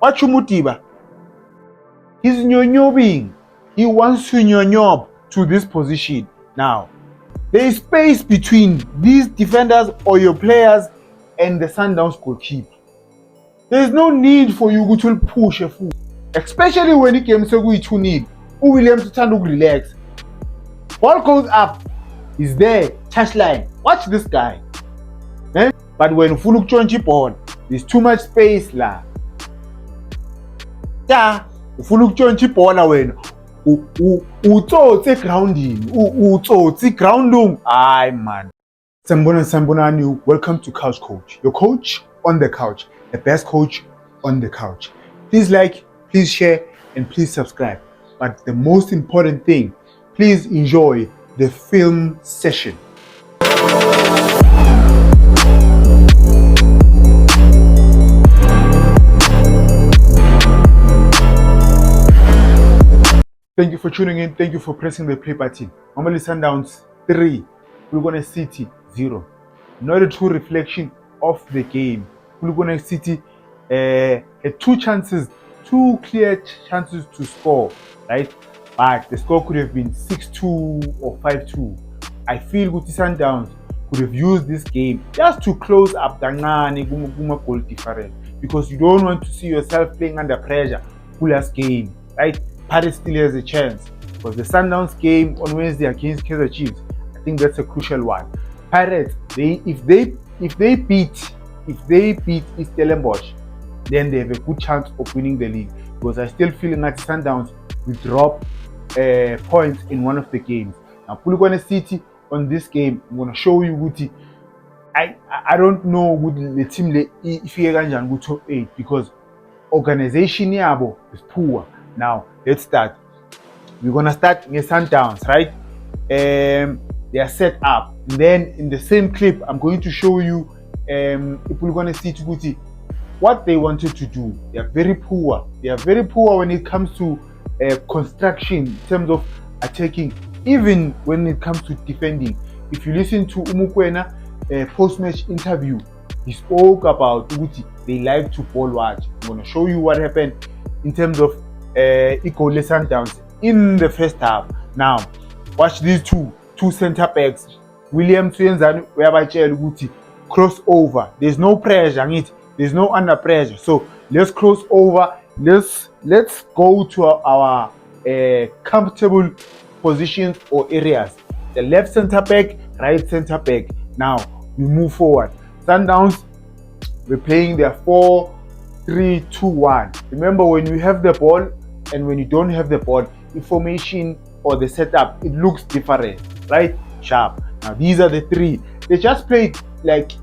Watch Mutiba. He's nyonyobing. He wants to nyonyob to this position. Now, there is space between these defenders or your players and the Sundowns goalkeeper. There is no need for you to push a foot, especially when it comes to 2-0. Williams to relax. Ball goes up. He's there. Touchline. Watch this guy. But when Fuluk Chonchi ball, there's too much space la. Yeah, Fuluk Chonchi ball when utsotse grounding. Utsotse grounding. Aye man. Sambona new. Welcome to Couch Coach. Your coach on the couch. The best coach on the couch. Please like, please share, and please subscribe. But the most important thing, please enjoy the film session. Thank you for tuning in. Thank you for pressing the play button. Normally Sundowns 3, Polokwane City 0. Not a true reflection of the game. Polokwane City had two clear chances to score, right? But the score could have been 6-2 or 5-2. I feel Guti Sundowns could have used this game just to close up the goal difference, because you don't want to see yourself playing under pressure. Last game, right? Pirates still has a chance, because the Sundowns game on Wednesday against Kaizer Chiefs, I think that's a crucial one. Pirates, if they beat East Stellenbosch, then they have a good chance of winning the league, because I still feel that Sundowns will drop points in one of the games. Now Polokwane City on this game, I'm gonna show you Guti. I don't know the team if you go top 8, because organization yabo is poor. Now let's start. We're gonna start with Sundowns, right? They are set up. And then in the same clip, I'm going to show you Polokwane City Guti what they wanted to do. They are very poor. They are very poor when it comes to construction in terms of attacking, even when it comes to defending. If you listen to Umukwena post-match interview, he spoke about Guti. They like to ball watch. I'm going to show you what happened in terms of Ikole Sundowns in the first half. Now, watch these two center backs. Williams Tuyenzani, whereby Guti crossover. There's no pressure on it. There's no under pressure. So let's cross over. Let's go to our comfortable positions or areas. The left center back, right center back. Now we move forward. Sundowns, we're playing their 4-3-2-1. Remember, when you have the ball and when you don't have the ball, the formation or the setup, it looks different, right? Sharp. Now these are the three. They just played like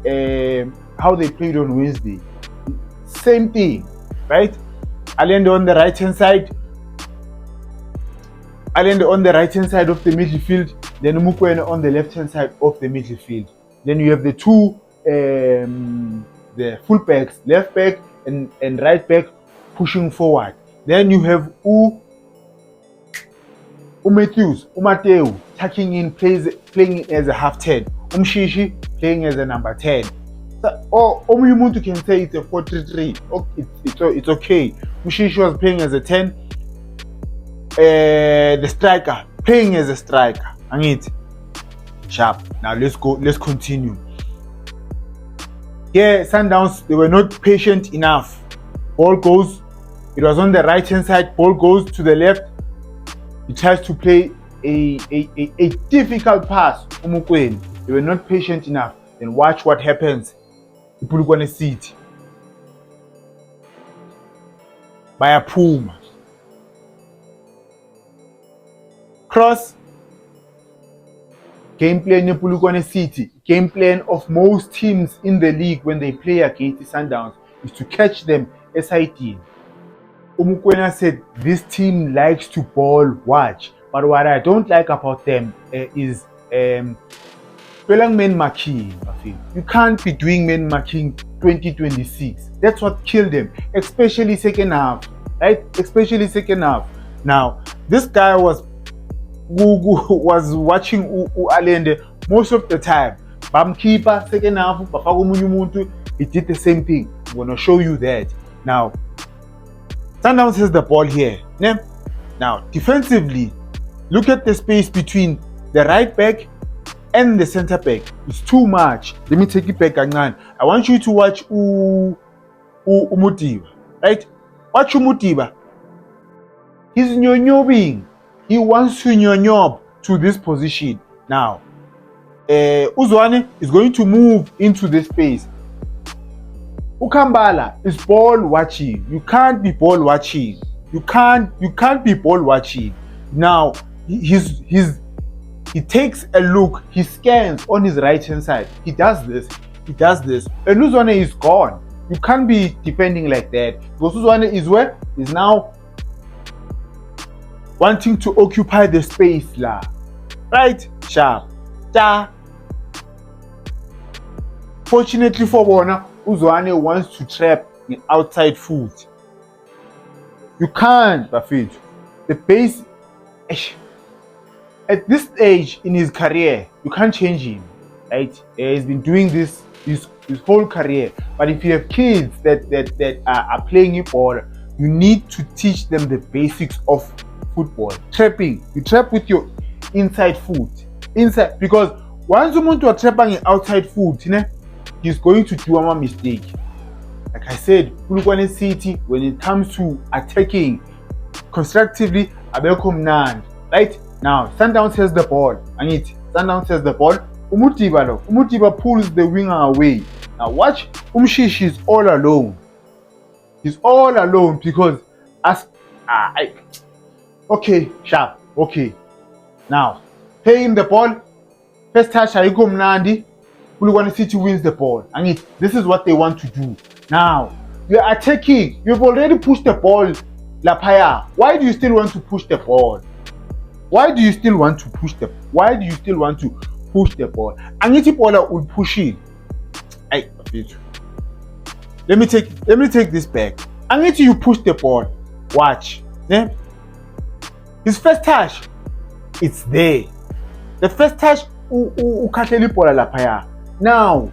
how they played on Wednesday. Same thing, right? Allende on the right hand side. Allende on the right hand side of the midfield. Then Umukwena on the left hand side of the midfield. Then you have the two the full backs, left back and right back pushing forward. Then you have Umateu tucking in, playing as a half 10. Umshishi playing as a number 10. So, or Omumuntu can say it's a 4-3-3. It's okay. Umshishi was playing as a 10. The striker playing as a striker. And it sharp. Now let's go. Let's continue. Yeah, Sundowns, they were not patient enough. Ball goes. It was on the right hand side. Ball goes to the left. He tries to play a difficult pass. Umukwena. They were not patient enough. Then watch what happens. Polokwane City. By a Puma. Cross. Game plan in Polokwane City. Game plan of most teams in the league when they play against the Sundowns is to catch them SIT. Umukwena said this team likes to ball watch, but what I don't like about them is man marking. You can't be doing man marking 2026. That's what killed them, especially second half, right? Especially second half. Now this guy was watching Allende most of the time. Bam keeper second half, he did the same thing. I'm gonna show you that now. Sundowns has the ball here. Ne? Now, defensively, look at the space between the right back and the center back. It's too much. Let me take it back again. I want you to watch Umutiba. Right? Watch Umutiba. He's nyonyobing. He wants to nyonyob to this position. Now, Uzwane is going to move into the space. Ukambala is ball watching. You can't be ball watching. You can't be ball watching. Now, he takes a look. He scans on his right hand side. He does this. And Uzwane is gone. You can't be defending like that. Because Uzwane is now wanting to occupy the space la. Right? Sharp. Da. Fortunately for Bona, Uzwane wants to trap in outside foot. You can't, Bafit. The pace at this stage in his career, you can't change him. Right? He's been doing this his whole career. But if you have kids that are playing ball, you need to teach them the basics of football. Trapping. You trap with your inside foot. Inside, because once someone to trap in outside foot, he's going to do a mistake. Like I said, Polokwane City, when it comes to attacking constructively, Abelkom Nand. Right? Now, Sundowns has the ball. Sundowns has the ball. Umutiba pulls the winger away. Now watch, Umshishi is all alone. He's all alone because okay, sharp. Okay. Now, play him the ball. First touch, Ayiko Mnandi. Polokwane City wins the ball. This is what they want to do. Now, you're attacking. You've already pushed the ball, Lapaya. Why do you still want to push the ball? Why do you still want to push the ball? Angithi Bola will push it. Let me take this back. Angithi you push the ball. Watch. Yeah? His first touch, it's there. The first touch, ukhahleli Bola Lapaya. Now,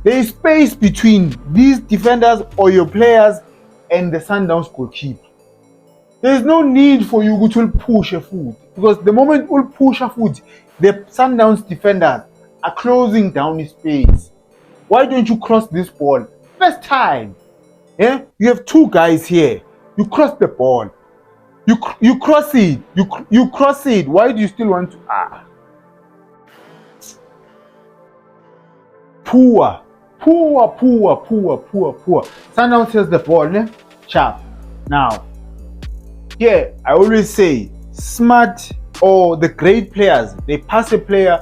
there is space between these defenders or your players and the Sundowns goalkeeper. There is no need for you to push a foot, because the moment you push a foot, the Sundowns defenders are closing down his space. Why don't you cross this ball? First time. Yeah? You have two guys here. You cross the ball. You cross it. You cross it. Why do you still want to? Poor. Sundowns has the ball, ne? Sharp. Now, here I always say, smart or the great players, they pass a player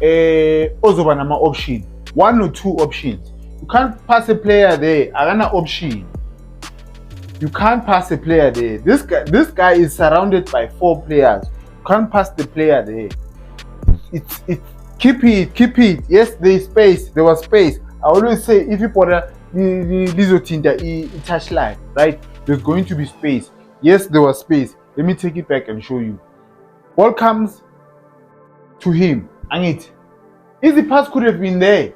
ozobanama option, 1 or 2 options. You can't pass a player there, another option. You can't pass a player there. This guy is surrounded by 4 players. You can't pass the player there. It's keep it. Yes, there was space. I always say, if you put a Lizotinda touch line, right? There's going to be space. Yes, there was space. Let me take it back and show you. Ball comes to him. Easy pass could have been there.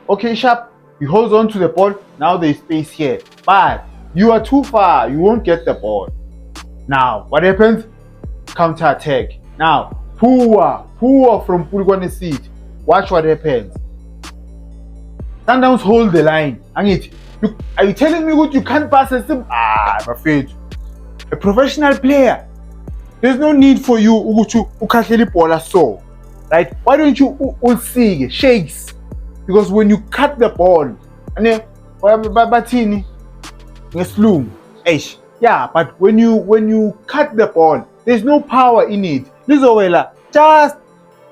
Okay, sharp. He holds on to the ball. Now there's space here. But you are too far. You won't get the ball. Now, what happens? Counter attack. Now, poor from Polokwane City. Watch what happens. Sundowns hold the line. Are you telling me what you can't pass a sim? I'm afraid. A professional player. There's no need for you to ukhahleli bola so. Right? Why don't you see shakes? Because when you cut the ball, yeah, but when you cut the ball, there's no power in it. Lizowela just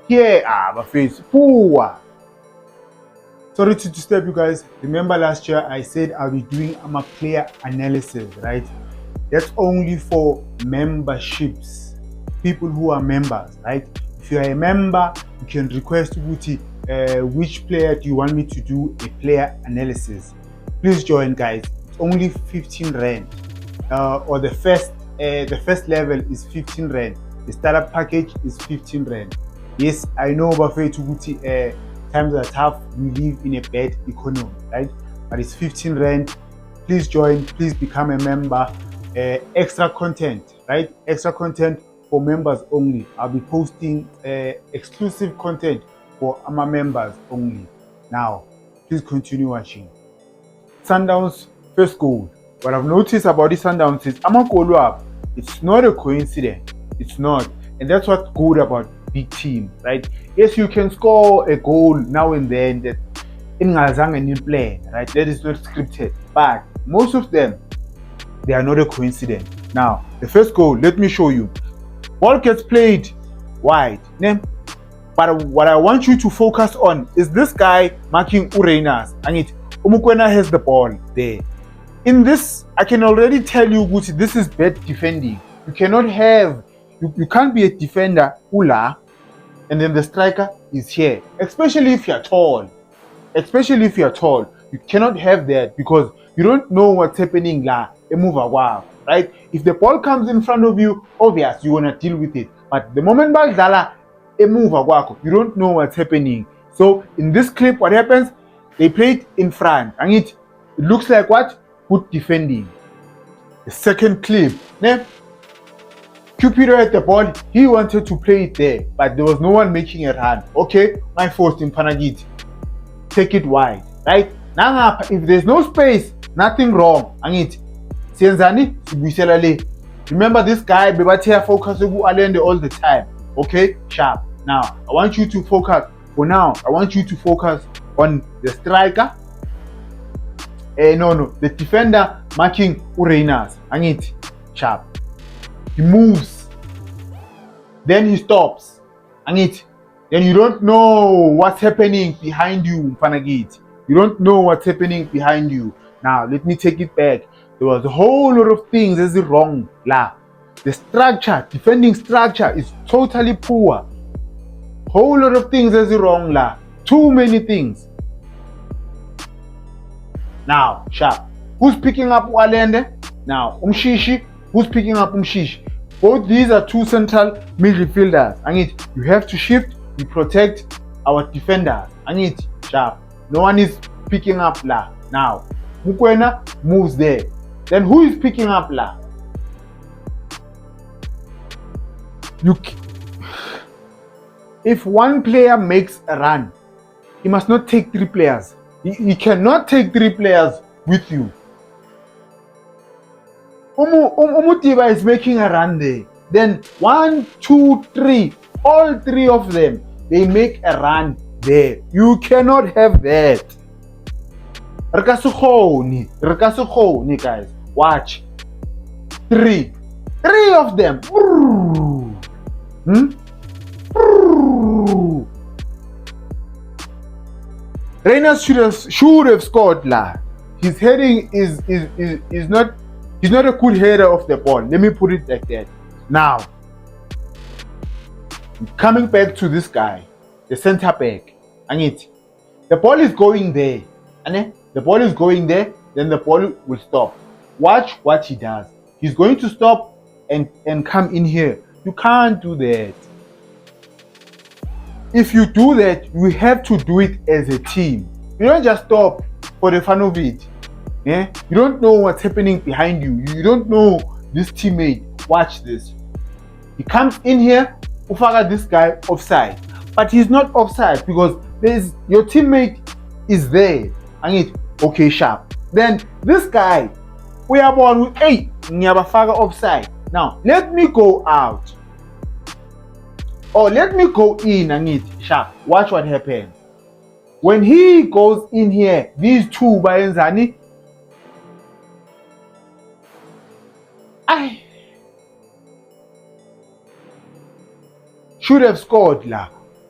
here, my face, poor. Sorry to disturb you guys. Remember last year I said I'll be doing a player analysis, right? That's only for memberships, people who are members, right? If you are a member, you can request which player do you want me to do a player analysis. Please join, guys. It's only 15 rand, or the first level is 15 rand. The startup package is 15 rand. Yes, I know Buffet times are tough. We live in a bad economy, right? But it's 15 rand. please join, please become a member. Extra content, right? Extra content for members only. I'll be posting exclusive content for our members only. Now, please continue watching. Sundowns first goal. What I've noticed about the Sundowns is Amakolu up. It's not a coincidence. It's not. And that's what's good about big team, right? Yes, you can score a goal now and then that in a new plan, right? That is not scripted. But most of them, they are not a coincidence. Now, the first goal, let me show you. Ball gets played wide. But what I want you to focus on is this guy marking Urenas. And Umukwena has the ball there. In this, I can already tell you, Gucci, this is bad defending. You cannot have, you can't be a defender, Ula, and then the striker is here. Especially if you're tall. Especially if you're tall. You cannot have that because you don't know what's happening la. Right? If the ball comes in front of you, obvious, you want to deal with it. But the moment Bagdala, you don't know what's happening. So in this clip, what happens? They play it in front. And it looks like what? Good defending. The second clip. Cupido had the ball. He wanted to play it there. But there was no one making a run. Okay, my first in Panagit. Take it wide. Right? Now, if there's no space, nothing wrong. And it. Remember this guy, Bebatia focus all the time. Okay, sharp. Now, I want you to focus. For now, I want you to focus on the striker. The defender marking Urenas. And it, sharp. He moves. Then he stops. And it. Then you don't know what's happening behind you, Panagit. You don't know what's happening behind you. Now, let me take it back. There was a whole lot of things that's wrong. The structure, defending structure is totally poor. Whole lot of things that's wrong. Too many things. Now, sharp. Who's picking up Walende? Now, Umshishi. Who's picking up Umshishi? Both these are two central midfielders. And you have to shift, you protect our defenders. And sharp. No one is picking up Now, Mukwena moves there. Then who is picking up If one player makes a run, he must not take three players. He cannot take three players with you. Umutiba is making a run there. Then 1, 2, 3, all three of them, they make a run there. You cannot have that. Rekasukhoni, guys. Watch. Three of them. Reyners should have scored His heading is not, he's not a good header of the ball. Let me put it like that. Now, coming back to this guy, the center back, the ball is going there. The ball is going there, then the ball will stop. Watch what he does. He's going to stop and come in here. You can't do that. If you do that, you have to do it as a team. You don't just stop for the fun of it. You don't know what's happening behind you. You don't know this teammate. Watch this. He comes in here, Ufaga this guy offside. But he's not offside because your teammate is there. Okay, sharp. Then this guy, we are born with Nyabafaga offside. Now, let me go out. Or let me go in sharp. Watch what happens. When he goes in here, these two Bayenzani, I should have scored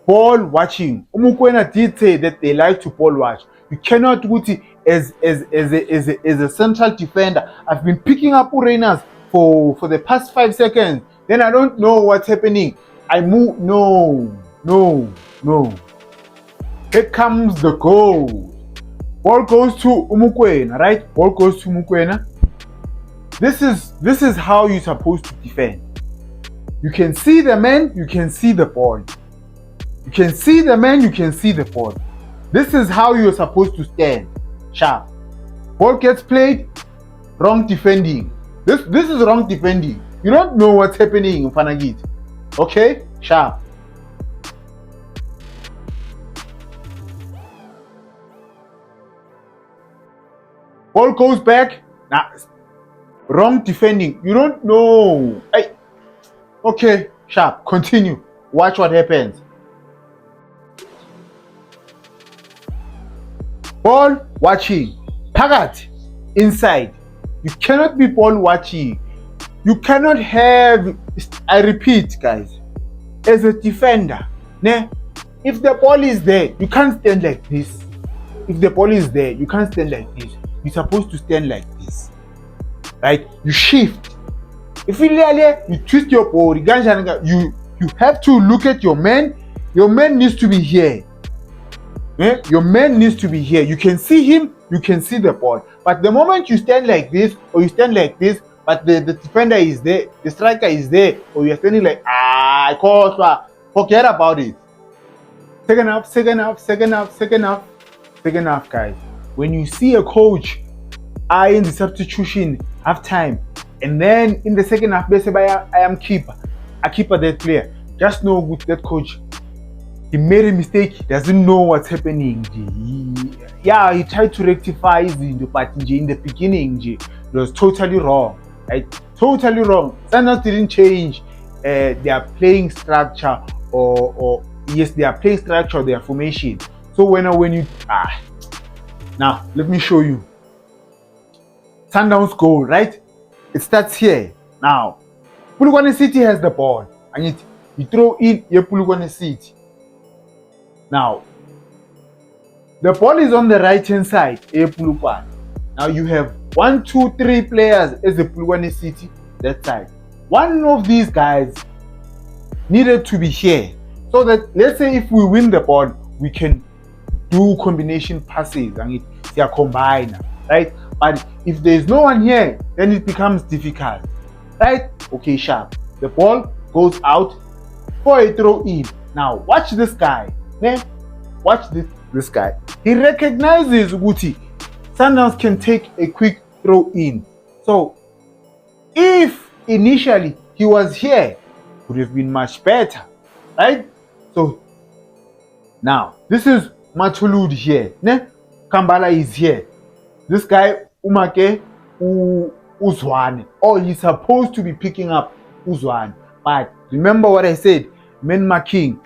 Ball watching. Umukwena did say that they like to ball watch. You cannot do it as a central defender. I've been picking up Urenas for the past 5 seconds. Then I don't know what's happening. I move. No. Here comes the goal. Ball goes to Umukwena, right? Ball goes to Umukwena. This is how you're supposed to defend. You can see the man, you can see the ball. You can see the man, you can see the ball. This is how you're supposed to stand. Sharp. Ball gets played, wrong defending. This is wrong defending. You don't know what's happening in Fanagit. Okay? Sharp. Ball goes back. Nah, wrong defending. You don't know. Hey. Okay, sharp. Continue. Watch what happens. Ball watching. Pagat inside. You cannot be ball watching. You cannot have. I repeat, guys. As a defender, if the ball is there, you can't stand like this. If the ball is there, you can't stand like this. You're supposed to stand like this, right? You shift. If you twist your body, you have to look at your man. Your man needs to be here. Your man needs to be here. You can see him, you can see the ball. But the moment you stand like this, or you stand like this, but the defender is there, the striker is there, or you're standing like, forget about it. Second half, guys. When you see a coach in the substitution half time, and then in the second half, they say, I am keeper that player. Just know with that coach, he made a mistake, he doesn't know what's happening. He tried to rectify it, but in the beginning, it was totally wrong. Right? Totally wrong. Sanders didn't change their playing structure or their playing structure, their formation. So when you now let me show you. Sundowns goal, right? It starts here. Now, Polokwane City has the ball. And you throw in your Polokwane City. Now, the ball is on the right hand side, Polokwane. Now you have 1, 2, 3 players as the Polokwane City, that side. One of these guys needed to be here. So that, let's say if we win the ball, we can do combination passes and they are combined, right? But if there is no one here, then it becomes difficult, right? Okay, sharp. The ball goes out for a throw in. Now watch this guy. Watch this guy. He recognizes Uguti. Sundowns can take a quick throw in. So if initially he was here, it would have been much better, right? So now this is Matulud here. Kambala is here. This guy Umake Uzwane. Or he's supposed to be picking up Uzwane. But remember what I said, man marking,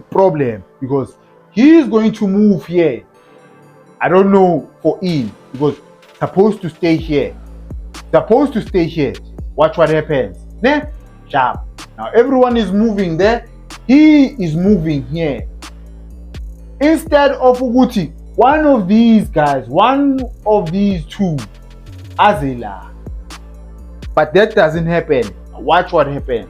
problem, because he is going to move here. I don't know for in, because supposed to stay here. Watch what happens. Sharp. Now everyone is moving there. He is moving here. Instead of Uguti, one of these guys, one of these two, Azela. But that doesn't happen. Watch what happens.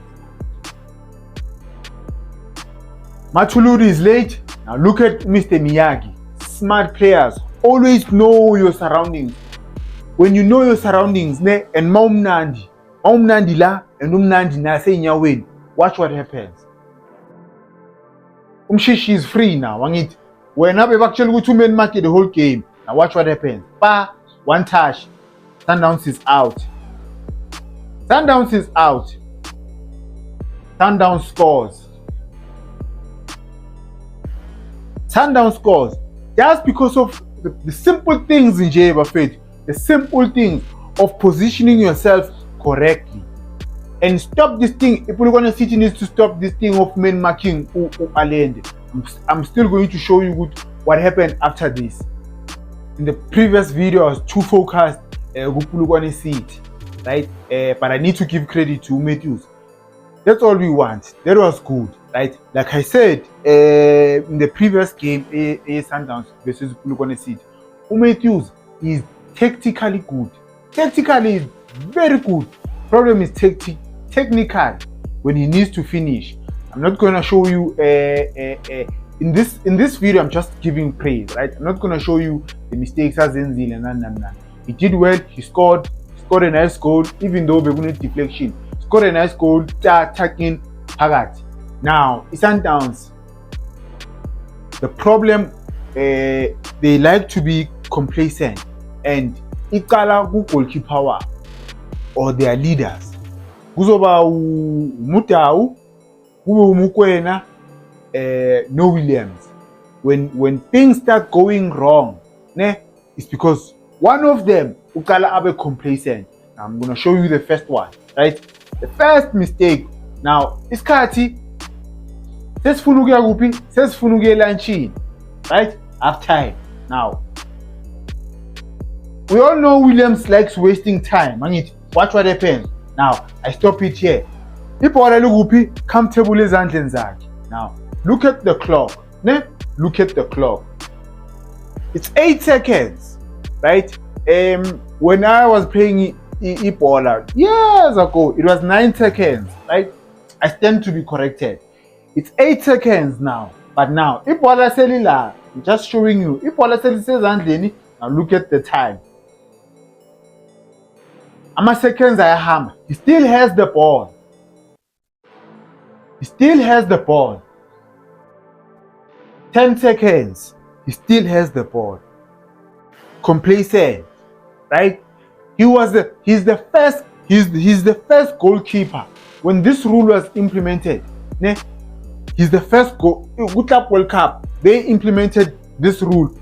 Matuluri is late. Now look at Mr. Miyagi. Smart players. Always know your surroundings. When you know your surroundings, and Maumnandi la, and Umnandi na say win. Watch what happens. Umshishi is free now. When I've actually 2 men market the whole game. Now watch what happens. One touch. Sundowns is out. Sundowns scores. Sundowns scores. Just because of the simple things in J. Buffett. The simple things of positioning yourself correctly. And stop this thing. If Polokwane City needs to stop this thing of men marking Alende. I'm still going to show you what happened after this. In the previous video, I was too focused on Polokwane City, right? But I need to give credit to Matthews. That's all we want. That was good, right? Like I said in the previous game, Sundowns versus Polokwane City, Matthews is tactically good. Tactically is very good. Problem is technical when he needs to finish. I'm not going to show you in this video. I'm just giving praise, right? I'm not going to show you the mistakes as Zenzil and He did well. He scored a nice goal, even though we won deflection. Scored a nice goal, attacking Pagat. Now, Sundowns. The problem, they like to be complacent. and iqala ku-goalkeeper wabo or their leaders. Kuzoba uMudau, kube uMokoena, no Williams. When things start going wrong, it's because one of them uqala abe complacent. Now, I'm gonna show you the first one, right? The first mistake. Now, isikhathi sesifuna ukuya kuphi? Sesifuna ukuya lunchini, right? Half time. Now, we all know Williams likes wasting time. Watch what happens. Now, I stop it here. Ibhola likuphi? Comfortable ezandleni zakhe. Now, look at the clock. Look at the clock. It's 8 seconds, right? When I was playing ibhola years ago, it was 9 seconds, right? I stand to be corrected. It's 8 seconds now. But now, ibhola selila, I'm just showing you. Ibhola selisezandleni. Now look at the time. Ama-seconds ayahamba. He still has the ball. He still has the ball. 10 seconds. He still has the ball. Complacent, right? He's the first goalkeeper. When this rule was implemented, he's the first Good Club World Cup. They implemented this rule.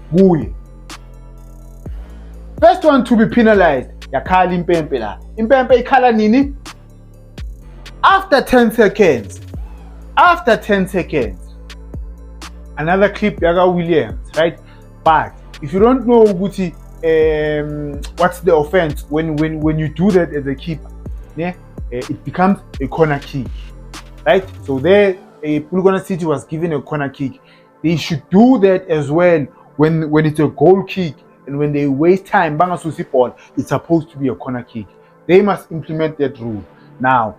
First one to be penalized. Yakhala impempe la. Impempe ikhala nini? After 10 seconds. After 10 seconds. Another clip Yaga Williams, right? But if you don't know Guti, what's the offense when you do that as a keeper, it becomes a corner kick, right? So there, Pulugona City was given a corner kick. They should do that as well when it's a goal kick and when they waste time. Banga Susi ball, it's supposed to be a corner kick. They must implement that rule. Now,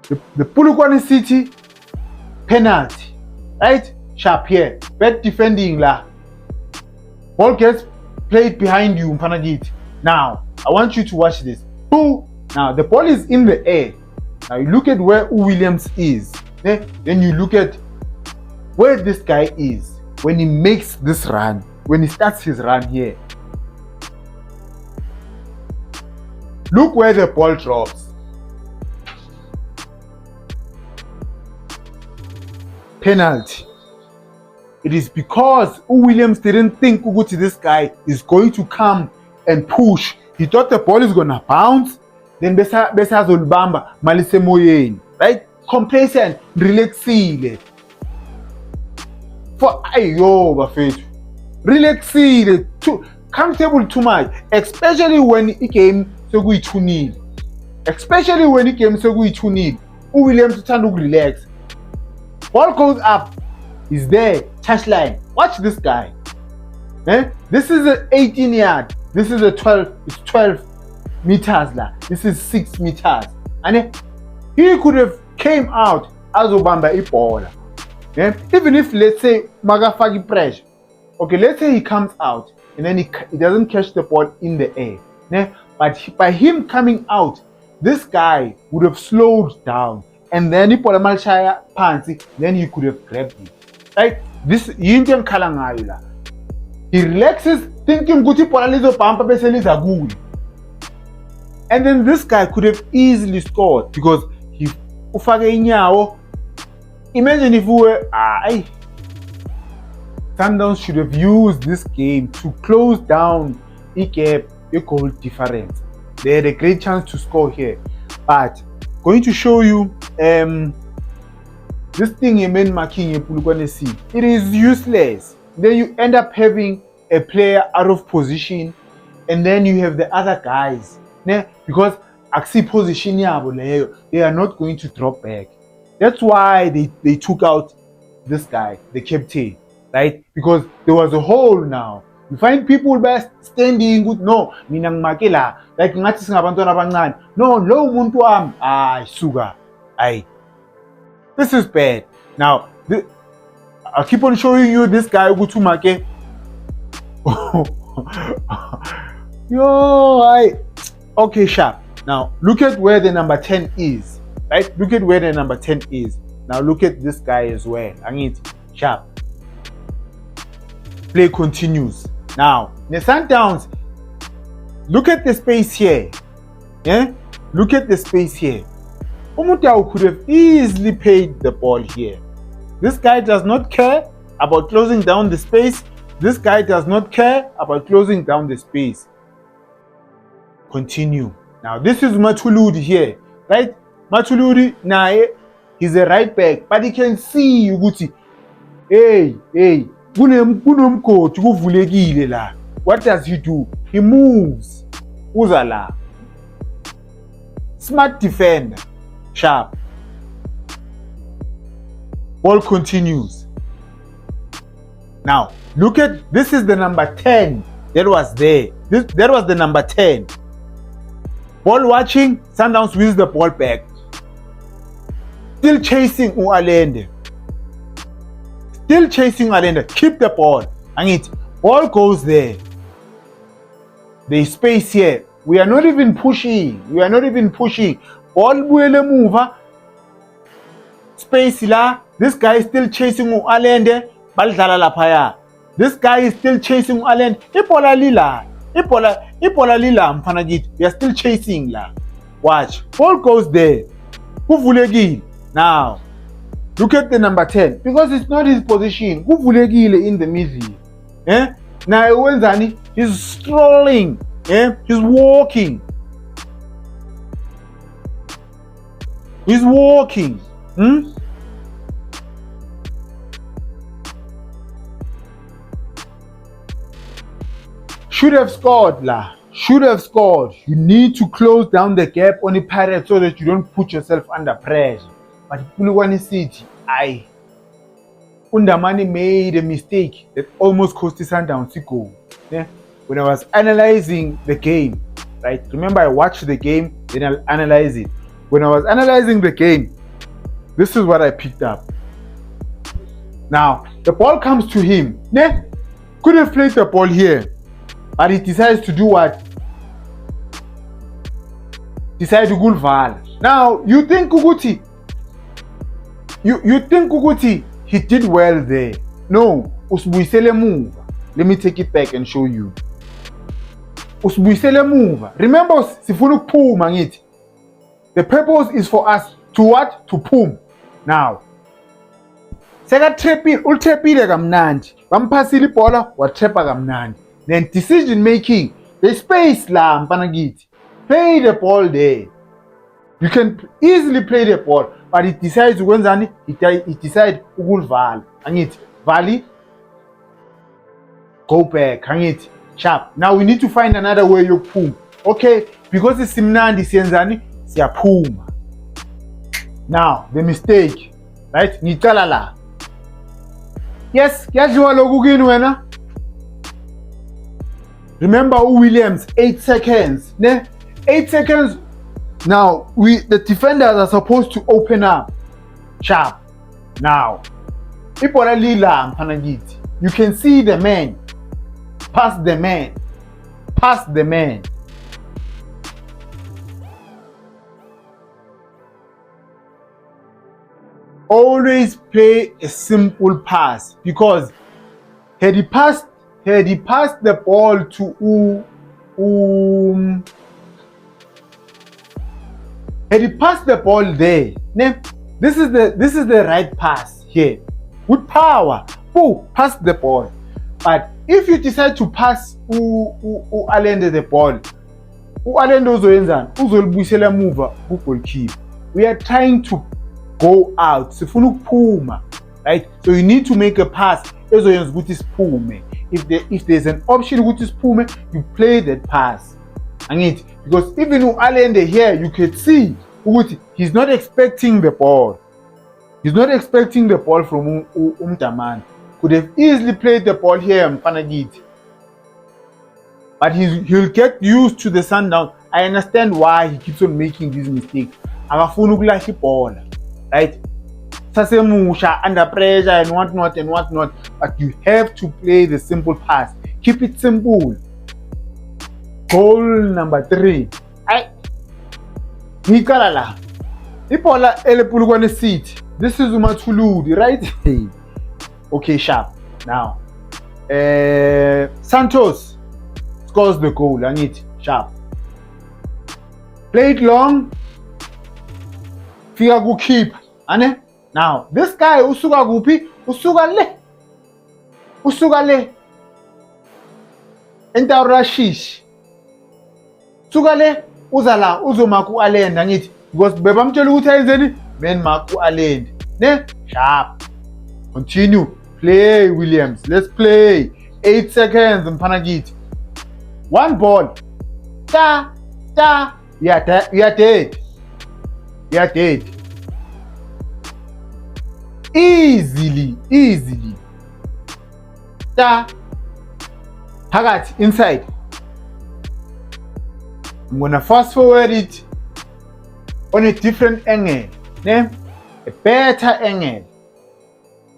the Pulugona City penalty, right? Sharp here, bad defending la. Ball gets played behind you, Mpanagit. Now, I want you to watch this. Now, the ball is in the air. Now, you look at where Williams is. Then you look at where this guy is when he makes this run, when he starts his run here. Look where the ball drops. Penalty. It is because Williams didn't think this guy is going to come and push. He thought the ball is going to bounce. Then Besa Zolbamba, Malise Moyen, right? Complacent, relaxile. For ayo bafethu. Relaxile, too comfortable too much. Especially when it came to go 2-0. Especially when it came to go 2-0. Williams to relax. Ball goes up. He's there, touchline. Watch this guy. This is an 18 yard. This is it's 12 meters. This is 6 meters. And he could have came out as Obamba Ipola. Even if, let's say, Magafagi pressure. Okay, let's say he comes out and then he doesn't catch the ball in the air. But by him coming out, this guy would have slowed down. And then he put a malchaya panty, then he could have grabbed it. Right? This Indian Kalangayula. He relaxes, thinking Guti Polalizo Pampa Beseliza Gui. And then this guy could have easily scored because he Ufage Inyao. Imagine if we were Sundowns should have used this game to close down a goal difference. They had a great chance to score here. But going to show you this thing you mean marking in Pulugwana City. It is useless. Then you end up having a player out of position, and then you have the other guys. Because axi position they are not going to drop back. That's why they took out this guy, the captain, right? Because there was a hole now. You find people best standing good. No, minang makila. Like ngathi singabantwana abancane. No, lo muntu wami. Sugar. This is bad. Now, I'll keep on showing you this guy Ugutumake. Okay, sharp. Now, look at where the number 10 is. Right? Look at where the number 10 is. Now, look at this guy as well. Sharp. Play continues. Now, the Sundowns, look at the space here. Yeah? Look at the space here. Umutau could have easily played the ball here. This guy does not care about closing down the space. This guy does not care about closing down the space. Continue. Now this is Mathuludi here, right? Mathuludi naye he's a right back, but he can see ukuthi hey kunomgodi kuvulekile la. What does he do? He moves. Uza la. Smart defender. Sharp. Ball continues. Now look at, this is the number 10 that was there. That was the number 10. Ball watching, Sundowns wins the ball back. Still chasing Allende. Still chasing Allende. Keep the ball. And it ball goes there. There is space here. We are not even pushing. Ball will move. Space la. This guy is still chasing Allende. Baldala la paya. This guy is still chasing Allende. Ipola lila. Ipola lila mfanagit. We are still chasing la. Watch. Ball goes there. Kuvulegi. Now, look at the number 10. Because it's not his position. Kuvulegi in the middle. Eh? Now Wenzani, he's strolling. Eh? He's walking. Should have scored la. Should have scored. You need to close down the gap on the Pirates so that you don't put yourself under pressure. But Polokwane City, Undamani made a mistake that almost cost Sundowns a goal. Yeah? When I was analyzing the game, right? Remember, I watched the game, then I'll analyze it. When I was analyzing the game, this is what I picked up. Now, the ball comes to him. Yeah? Could have played the ball here, but he decides to do what? Decide to go val. Now, you think Kuguti, you think Kuguti, he did well there. No, Usbuisele move. Let me take it back and show you. Usbuisele move. Remember, sifunu pum mangit. The purpose is for us to what? To pum. Now, seka trepile, ultrepile kamnandi. Bampasili bola, watrepa kamnandi. Then decision making, the space la mpanagiti. Play the ball there. You can easily play the ball, but it decides ukwenzani, it decides ukulivala. Angithi, vali, go back. Angithi, sharp. Now we need to find another way yokuphuma. Okay, because it's simnandi siyenzani, siyaphuma. Now, the mistake, right? Ngicala la. Yes, kuyadliwa lokhu kini wena. Remember Williams, 8 seconds. Ne? 8 seconds. Now, the defenders are supposed to open up. Sharp. Now, ipola lila mpanagiti. You can see the man. Pass the man. Always play a simple pass, because had he passed the ball to had he passed the ball there, this is the right pass here. With power, pass the ball. But if you decide to pass Allende the ball, Allende uzolibuyisela muva ku-goalkeeper. We are trying to go out. Sifuna ukuphuma, right? So you need to make a pass ezoyenza ukuthi siphume. If there's an option ukuthi siphume, you play that pass. Because even Allende here, you can see he's not expecting the ball. He's not expecting the ball from Umtaman. Could have easily played the ball here, Mpanagiti. But he'll get used to the Sundown. I understand why he keeps on making these mistakes. Akafuna ukulahla ibhola, right? Sasemusha, under pressure and whatnot. But you have to play the simple pass. Keep it simple. Goal number 3. Ngicala la. Ibhola elepulukwane City. This is Umathuludi, right? Okay, sharp. Now, Santos scores the goal. sharp. Play it long. Fika kukhipha. Ane? Now, this guy usuka kuphi? Usuka le. Entarashish. Usuka le uza la uzoma ku-Allende angithi because bebamtshela ukuthi ayenzeni man mark ku-Allende. Ne? Sharp. Continue. Play Williams. Let's play. 8 seconds mfana kithi. One ball. Ta. We are dead. Easily. Ta. Phakathi inside. I'm gonna fast forward it on a different angle. Ne? A better angle.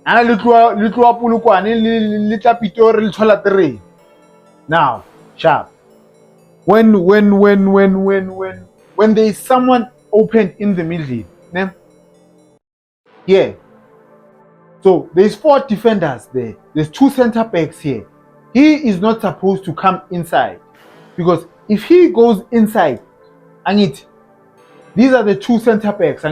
Ana litwa Polokwane litla Pitori le thola 3. Now, sharp. When there is someone open in the middle, ne? Yeah. So there's 4 defenders there. There's 2 center backs here. He is not supposed to come inside because if he goes inside, these are the 2 center backs.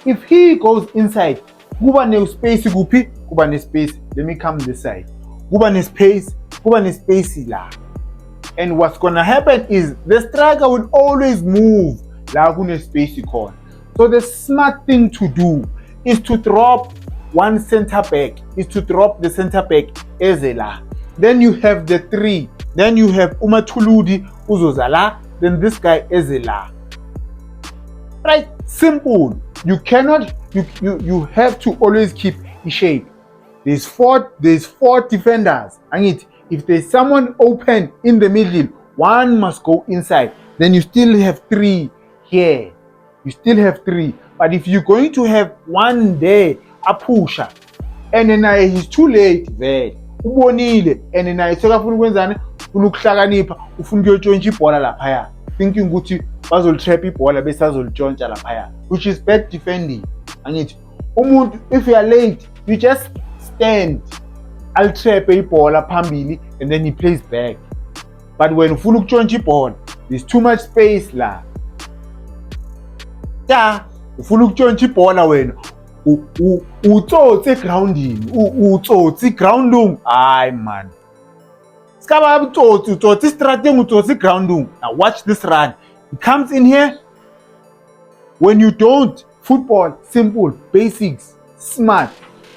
If he goes inside, kuba ne space kuphi, kuba ne space. Let me come this side. Kuba ne space la. And what's gonna happen is the striker will always move la kune space ikon. So the smart thing to do is to drop one center back, the center back ezela. Then you have the 3. Then you have Umathuludi uzozala. Then this guy ezela. Right? Simple. You cannot. You have to always keep in shape. There's four defenders. And if there's someone open in the middle, one must go inside. Then you still have 3 here. But if you're going to have one there, a pusher, and then he's too late there. Ubonile, and then sekafuna ukwenzani, ufuna ukuhlakanipha, ufuna ukuyotshontsha ibhola laphaya, thinking ukuthi bazolitrap ibhola bese azolitshontsha laphaya, which is bad defending. Angithi umuntu, if you are late, you just stand, alitrap ibhola phambili and then he plays back. But when ufuna ukutshontsha ibhola, there's too much space la. Ja, ufuna ukutshontsha ibhola wena, utsotsi grounding, hayi man. Skaba utsotsi strateng, utsotsi grounding. Now watch this run. He comes in here. When you don't, football, simple, basics, smart.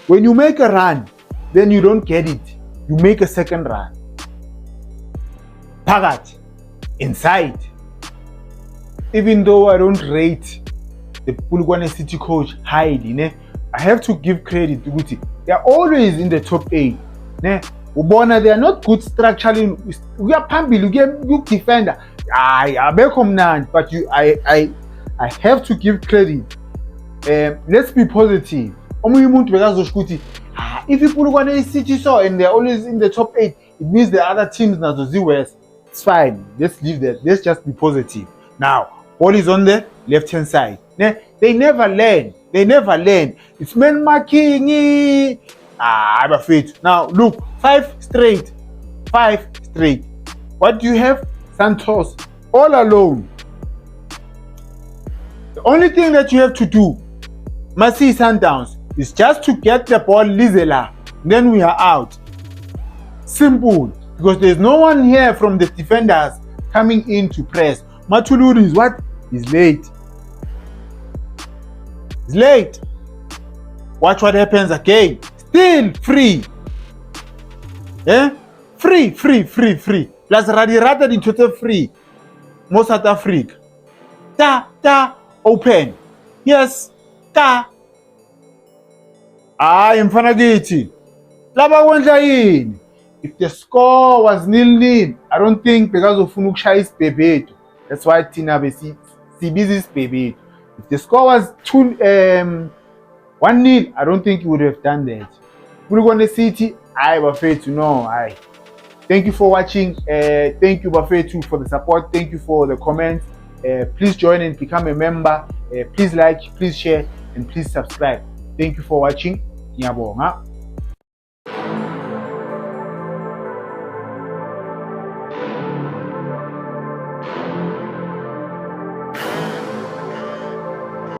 When you make a run, then you don't get it. You make a second run. Phakathi, inside. Even though I don't rate the Polokwane City coach highly, ne, I have to give credit to Guti. They are always in the top 8. Ne, ubona they are not good structurally. We are phambili, we are good defender. But I have to give credit. Let's be positive. If Polokwane City saw and they're always in the top 8, it means the other teams nazo ziwest. It's fine. Let's leave that. Let's just be positive. Now, ball is on the left-hand side. They never learn. It's men marking. I'm afraid. Now, look, 5 straight. What do you have? Santos, all alone. The only thing that you have to do, Masi Sundowns, is just to get the ball Lizela. Then we are out. Simple. Because there's no one here from the defenders coming in to press. Mathuludi is what? He's late. Watch what happens again. Still free. Free. Plus Radirata dintho free. Mo South Africa. Ta open. Yes. Ta. Mfana kithi. Laba kwenza yini? If the score was 0-0, I don't think because ufuna ukushaya isibhebhedu. That's why thina sibiza isibhebhedu. If the score was 1-0, I don't think you would have done that. Polokwane City, Bafethu, no. Thank you for watching. Thank you, Bafethu, for the support. Thank you for the comments. Please join and become a member. Please like, please share, and please subscribe. Thank you for watching. Ngiyabonga.